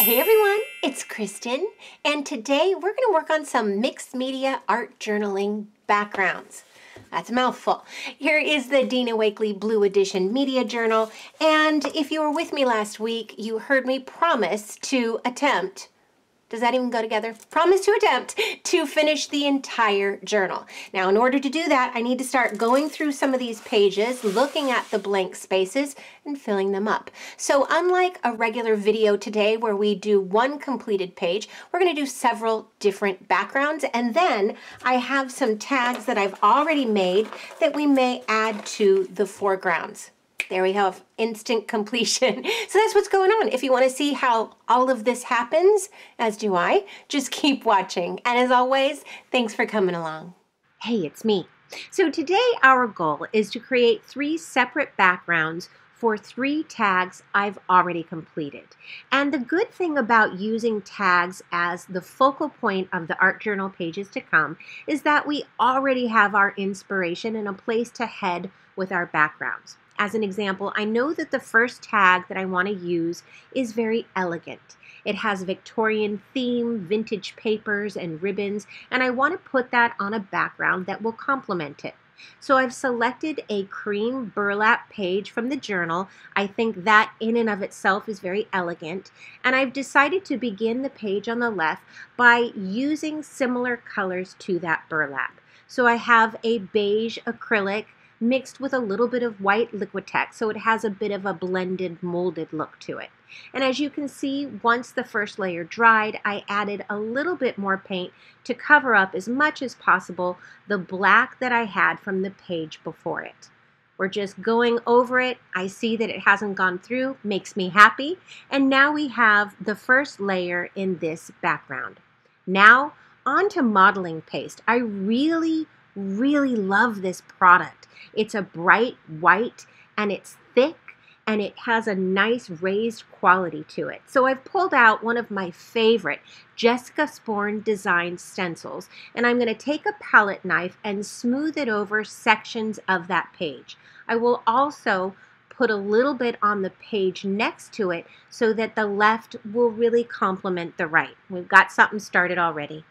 Hey everyone, it's Kristen, and today we're going to work on some mixed media art journaling backgrounds. That's a mouthful. Here is the Dina Wakley Blue Edition Media Journal, and if you were with me last week, you heard me promise to attempt, does that even go together? Promise to attempt to finish the entire journal. Now, in order to do that, I need to start going through some of these pages, looking at the blank spaces, and filling them up. So unlike a regular video today where we do one completed page, we're going to do several different backgrounds, and then I have some tags that I've already made that we may add to the foregrounds. There we have instant completion. So that's what's going on. If you want to see how all of this happens, as do I, just keep watching. And as always, thanks for coming along. Hey, it's me. So today our goal is to create 3 separate backgrounds for 3 tags I've already completed. And the good thing about using tags as the focal point of the art journal pages to come is that we already have our inspiration and a place to head with our backgrounds. As an example, I know that the first tag that I want to use is very elegant. It has Victorian theme, vintage papers, and ribbons, and I want to put that on a background that will complement it. So I've selected a cream burlap page from the journal. I think that in and of itself is very elegant, and I've decided to begin the page on the left by using similar colors to that burlap. So I have a beige acrylic mixed with a little bit of white Liquitex, so it has a bit of a blended molded look to it. And as you can see, once the first layer dried, I added a little bit more paint to cover up as much as possible the black that I had from the page before it. We're just going over it. I see that it hasn't gone through, makes me happy. And now we have the first layer in this background. Now on to modeling paste. I really love this product. It's a bright white and it's thick and it has a nice raised quality to it. So I've pulled out one of my favorite Sporn Designs stencils, and I'm going to take a palette knife and smooth it over sections of that page. I will also put a little bit on the page next to it so that the left will really complement the right. We've got something started already.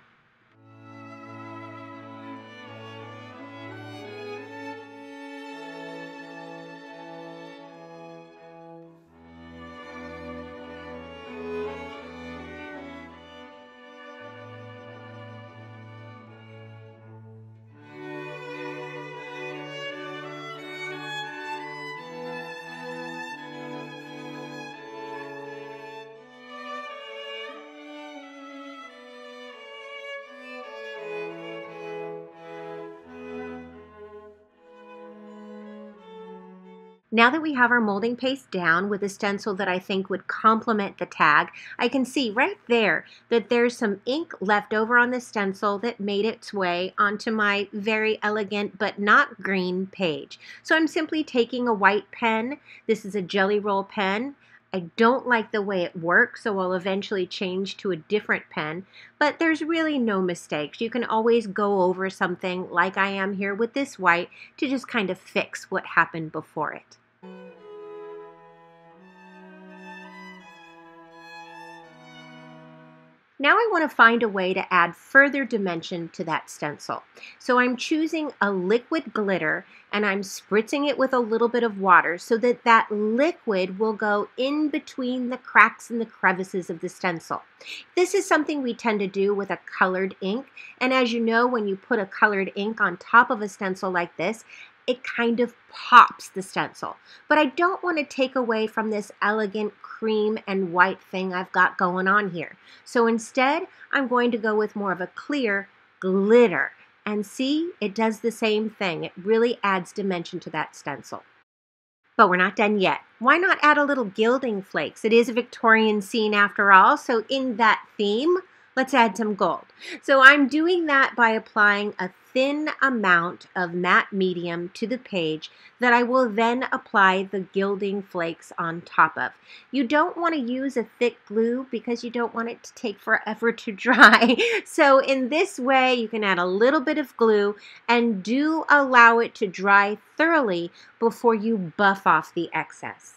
Now that we have our molding paste down with a stencil that I think would complement the tag, I can see right there that there's some ink left over on the stencil that made its way onto my very elegant but not green page. So I'm simply taking a white pen. This is a Jelly Roll pen. I don't like the way it works, so I'll eventually change to a different pen, but there's really no mistakes. You can always go over something like I am here with this white to just kind of fix what happened before it. Now I want to find a way to add further dimension to that stencil. So I'm choosing a liquid glitter and I'm spritzing it with a little bit of water so that that liquid will go in between the cracks and the crevices of the stencil. This is something we tend to do with a colored ink, and as you know, when you put a colored ink on top of a stencil like this, it kind of pops the stencil. But I don't want to take away from this elegant cream and white thing I've got going on here. So instead, I'm going to go with more of a clear glitter. And see, it does the same thing. It really adds dimension to that stencil. But we're not done yet. Why not add a little gilding flakes? It is a Victorian scene after all, so in that theme, let's add some gold. So I'm doing that by applying a thin amount of matte medium to the page that I will then apply the gilding flakes on top of. You don't want to use a thick glue because you don't want it to take forever to dry. So in this way, you can add a little bit of glue and do allow it to dry thoroughly before you buff off the excess.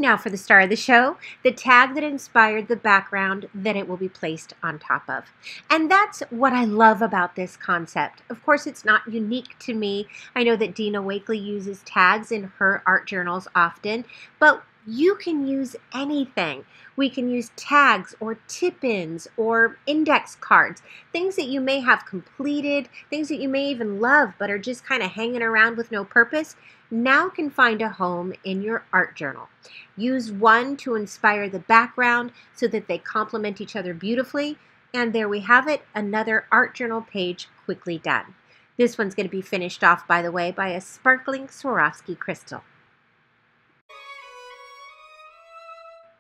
Now for the star of the show, the tag that inspired the background that it will be placed on top of. And that's what I love about this concept. Of course, it's not unique to me. I know that Dina Wakley uses tags in her art journals often, but you can use anything. We can use tags or tip-ins or index cards, things that you may have completed, things that you may even love but are just kind of hanging around with no purpose, now can find a home in your art journal. Use one to inspire the background so that they complement each other beautifully, and there we have it, another art journal page quickly done. This one's going to be finished off, by the way, by a sparkling Swarovski crystal.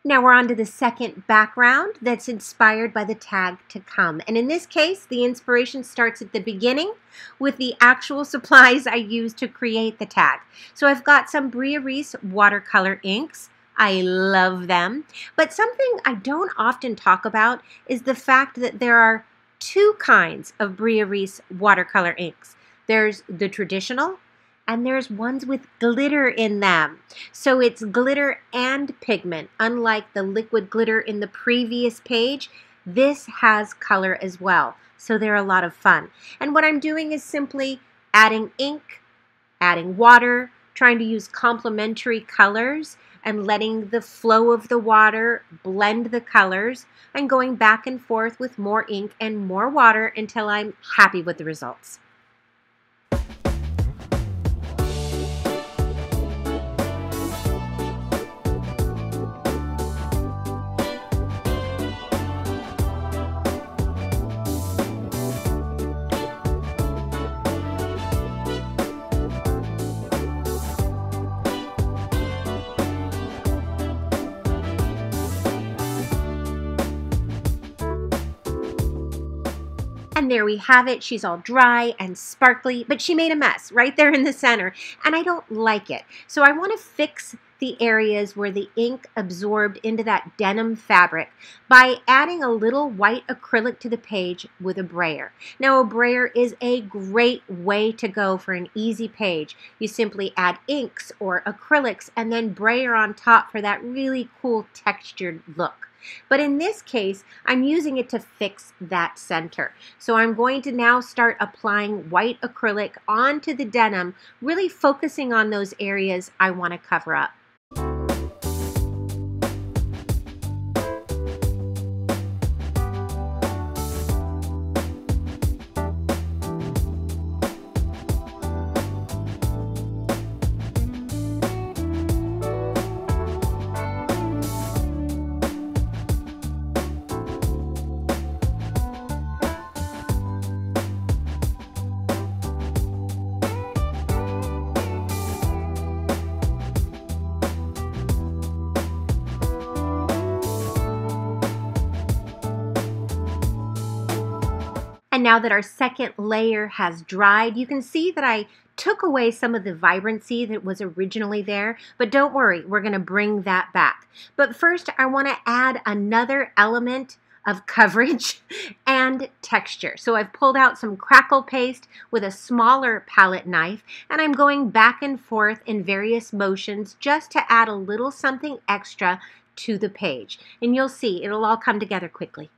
Now we're on to the second background that's inspired by the tag to come. And in this case, the inspiration starts at the beginning with the actual supplies I used to create the tag. So I've got some Brea Reese watercolor inks. I love them. But something I don't often talk about is the fact that there are two kinds of Brea Reese watercolor inks. There's the traditional, and there's ones with glitter in them. So it's glitter and pigment. Unlike the liquid glitter in the previous page, this has color as well. So they're a lot of fun. And what I'm doing is simply adding ink, adding water, trying to use complementary colors and letting the flow of the water blend the colors and going back and forth with more ink and more water until I'm happy with the results. And there we have it. She's all dry and sparkly, but she made a mess right there in the center, and I don't like it. So I want to fix the areas where the ink absorbed into that denim fabric by adding a little white acrylic to the page with a brayer. Now a brayer is a great way to go for an easy page. You simply add inks or acrylics and then brayer on top for that really cool textured look. But in this case, I'm using it to fix that center. So I'm going to now start applying white acrylic onto the denim, really focusing on those areas I want to cover up. And now that our second layer has dried, you can see that I took away some of the vibrancy that was originally there, but don't worry, we're going to bring that back. But first, I want to add another element of coverage and texture. So I've pulled out some crackle paste with a smaller palette knife, and I'm going back and forth in various motions just to add a little something extra to the page. And you'll see, it'll all come together quickly.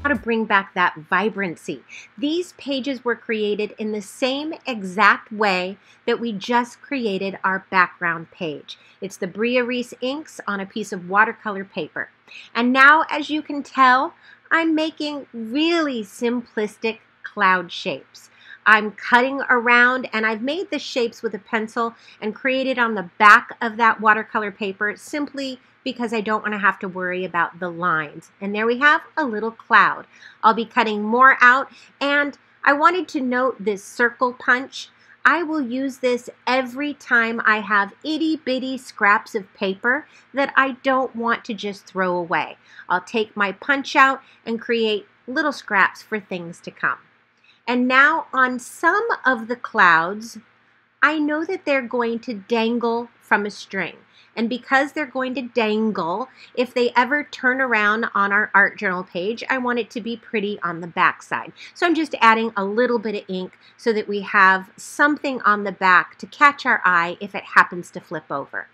To bring back that vibrancy. These pages were created in the same exact way that we just created our background page. It's the Brea Reese inks on a piece of watercolor paper. And now, as you can tell, I'm making really simplistic cloud shapes. I'm cutting around, and I've made the shapes with a pencil and created on the back of that watercolor paper simply because I don't want to have to worry about the lines. And there we have a little cloud. I'll be cutting more out, and I wanted to note this circle punch. I will use this every time I have itty bitty scraps of paper that I don't want to just throw away. I'll take my punch out and create little scraps for things to come. And now on some of the clouds, I know that they're going to dangle from a string. And because they're going to dangle, if they ever turn around on our art journal page, I want it to be pretty on the back side. So I'm just adding a little bit of ink so that we have something on the back to catch our eye if it happens to flip over.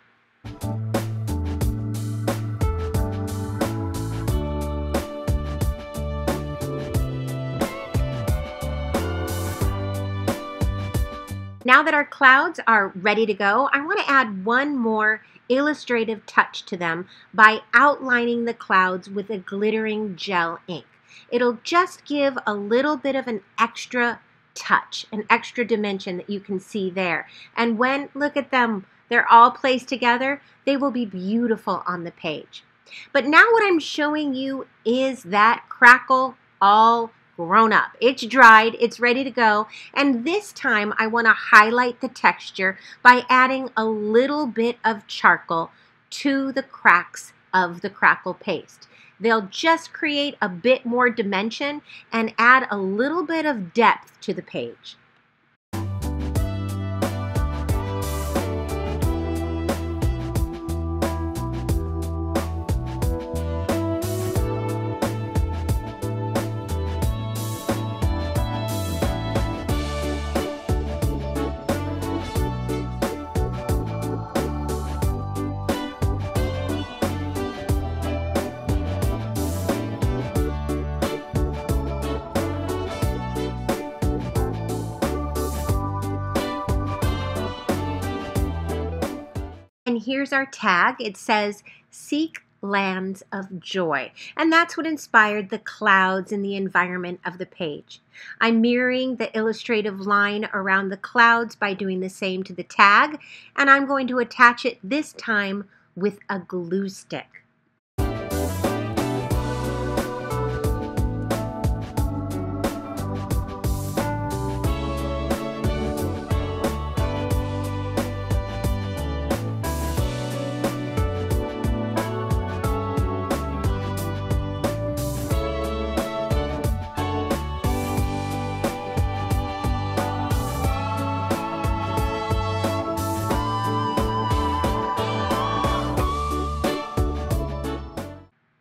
Now that our clouds are ready to go, I want to add one more illustrative touch to them by outlining the clouds with a glittering gel ink. It'll just give a little bit of an extra touch, an extra dimension that you can see there. And when, look at them, they're all placed together, they will be beautiful on the page. But now what I'm showing you is that crackle all grown up. It's dried, it's ready to go, and this time I want to highlight the texture by adding a little bit of charcoal to the cracks of the crackle paste. They'll just create a bit more dimension and add a little bit of depth to the page. And here's our tag. It says, "Seek lands of joy." And that's what inspired the clouds and the environment of the page. I'm mirroring the illustrative line around the clouds by doing the same to the tag, and I'm going to attach it this time with a glue stick.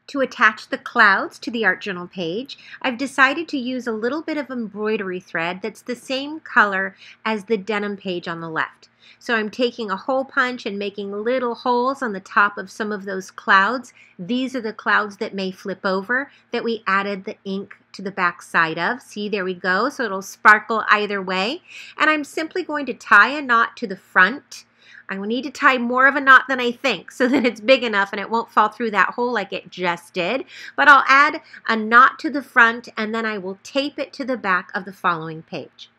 To attach the clouds to the art journal page, I've decided to use a little bit of embroidery thread that's the same color as the denim page on the left. So I'm taking a hole punch and making little holes on the top of some of those clouds. These are the clouds that may flip over that we added the ink to the back side of. See, there we go. So it'll sparkle either way. And I'm simply going to tie a knot to the front. I will need to tie more of a knot than I think so that it's big enough and it won't fall through that hole like it just did. But I'll add a knot to the front and then I will tape it to the back of the following page.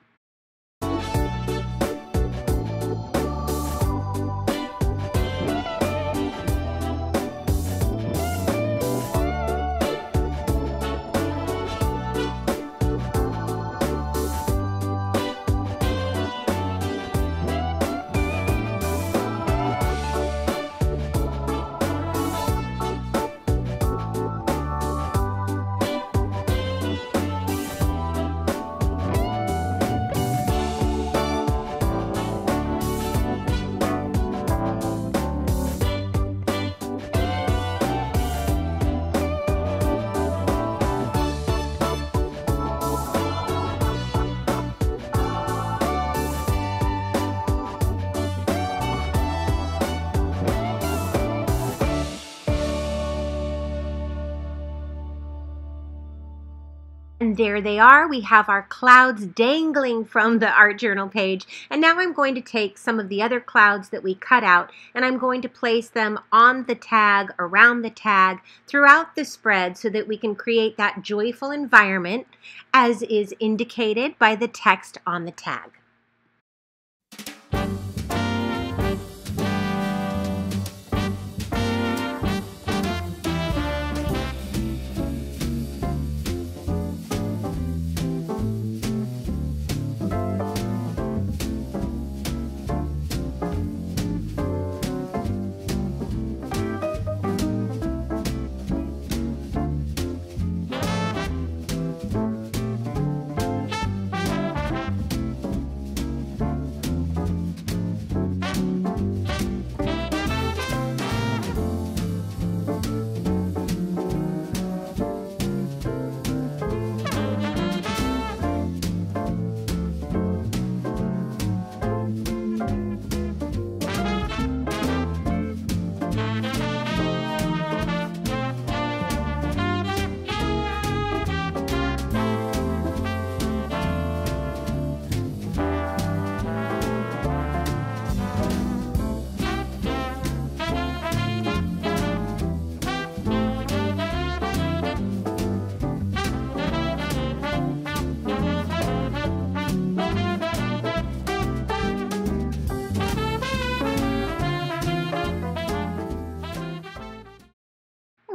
And there they are. We have our clouds dangling from the art journal page. And now I'm going to take some of the other clouds that we cut out and I'm going to place them on the tag, around the tag, throughout the spread so that we can create that joyful environment as is indicated by the text on the tag.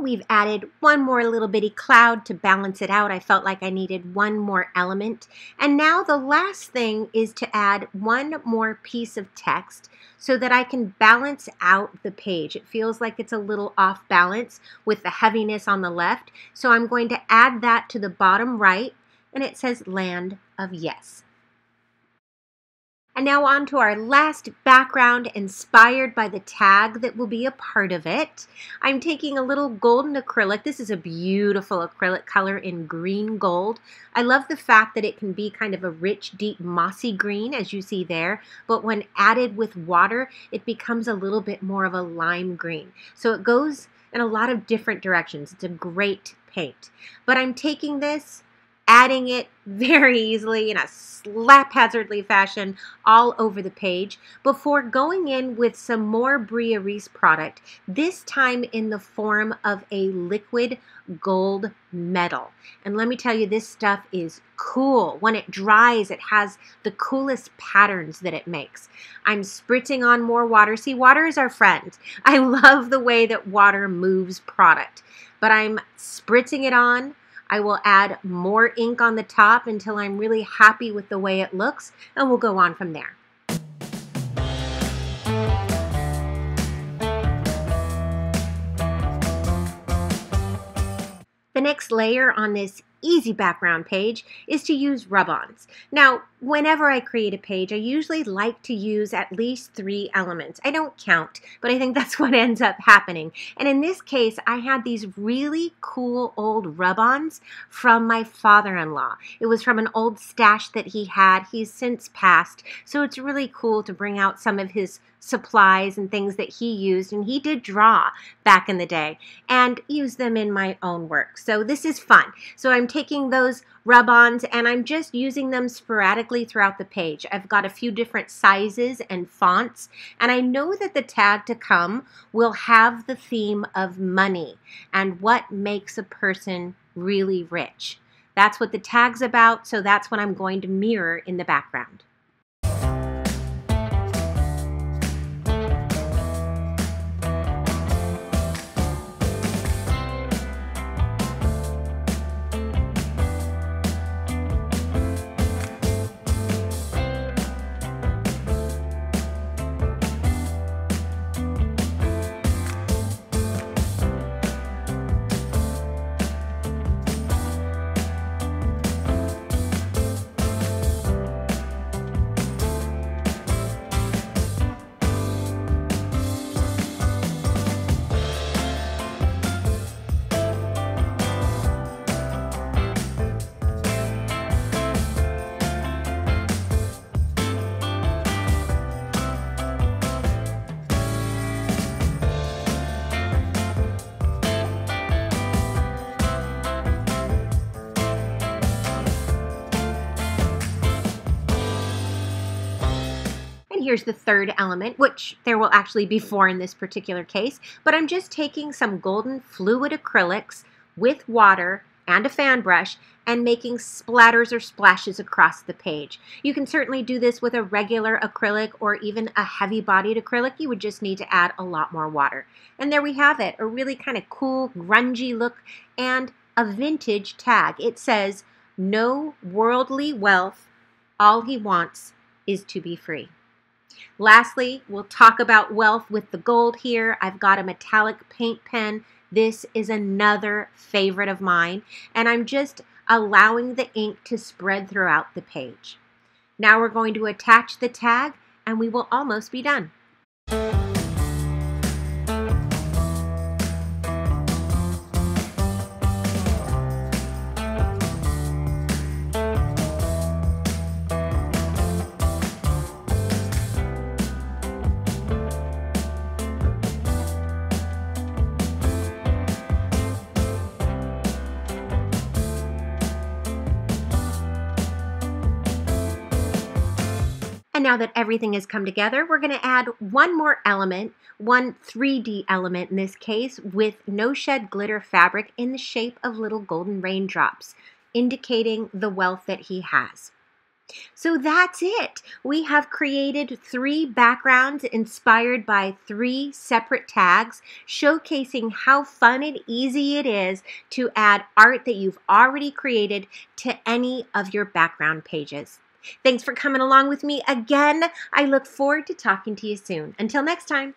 we've added one more little bitty cloud to balance it out. I felt like I needed one more element. And now the last thing is to add one more piece of text so that I can balance out the page. It feels like it's a little off balance with the heaviness on the left. So I'm going to add that to the bottom right, and it says Land of Yes. And now on to our last background inspired by the tag that will be a part of it. I'm taking a little golden acrylic. This is a beautiful acrylic color in green gold. I love the fact that it can be kind of a rich, deep, mossy green, as you see there. But when added with water, it becomes a little bit more of a lime green. So it goes in a lot of different directions. It's a great paint. But I'm taking this, adding it very easily in a haphazardly fashion all over the page before going in with some more Brea Reese product, this time in the form of a liquid gold metal. And let me tell you, this stuff is cool. When it dries, it has the coolest patterns that it makes. I'm spritzing on more water. See, water is our friend. I love the way that water moves product, but I'm spritzing it on. I will add more ink on the top until I'm really happy with the way it looks, and we'll go on from there. The next layer on this easy background page is to use rub-ons. Now, whenever I create a page, I usually like to use at least 3 elements. I don't count, but I think that's what ends up happening. And in this case, I had these really cool old rub-ons from my father-in-law. It was from an old stash that he had. He's since passed, so it's really cool to bring out some of his supplies and things that he used, and he did draw back in the day, and use them in my own work. So this is fun. So I'm taking those rub-ons and I'm just using them sporadically throughout the page. I've got a few different sizes and fonts, and I know that the tag to come will have the theme of money and what makes a person really rich. That's what the tag's about, so that's what I'm going to mirror in the background. Here's the third element, which there will actually be 4 in this particular case, but I'm just taking some golden fluid acrylics with water and a fan brush and making splatters or splashes across the page. You can certainly do this with a regular acrylic or even a heavy-bodied acrylic. You would just need to add a lot more water. And there we have it, a really kind of cool, grungy look and a vintage tag. It says, "No worldly wealth, all he wants is to be free." Lastly, we'll talk about wealth with the gold here. I've got a metallic paint pen. This is another favorite of mine, and I'm just allowing the ink to spread throughout the page. Now we're going to attach the tag, and we will almost be done. And now that everything has come together, we're going to add one more element, one 3D element in this case, with no shed glitter fabric in the shape of little golden raindrops, indicating the wealth that he has. So that's it. We have created 3 backgrounds inspired by 3 separate tags, showcasing how fun and easy it is to add art that you've already created to any of your background pages. Thanks for coming along with me again. I look forward to talking to you soon. Until next time.